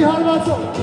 մի հարվածով։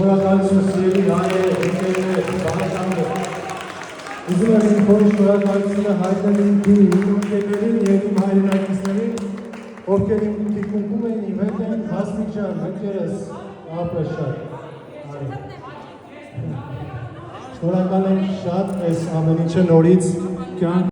Շնորհակալություն սիրելի հայեր, ընկերներ, բարեկամներ։ Ուզում եմ իմ փորձ շնորհակալությունը հայտնել իմ թիմի ընկերներին և իմ հայրենակիցներին, ովքեր իմ թիկունքում են, իմ հետ են, Հասմիկ ջան, ընկերս, ապրես շատ։ Շնորհակալ եմ շատ այս ամեն ինչը նորից կյանք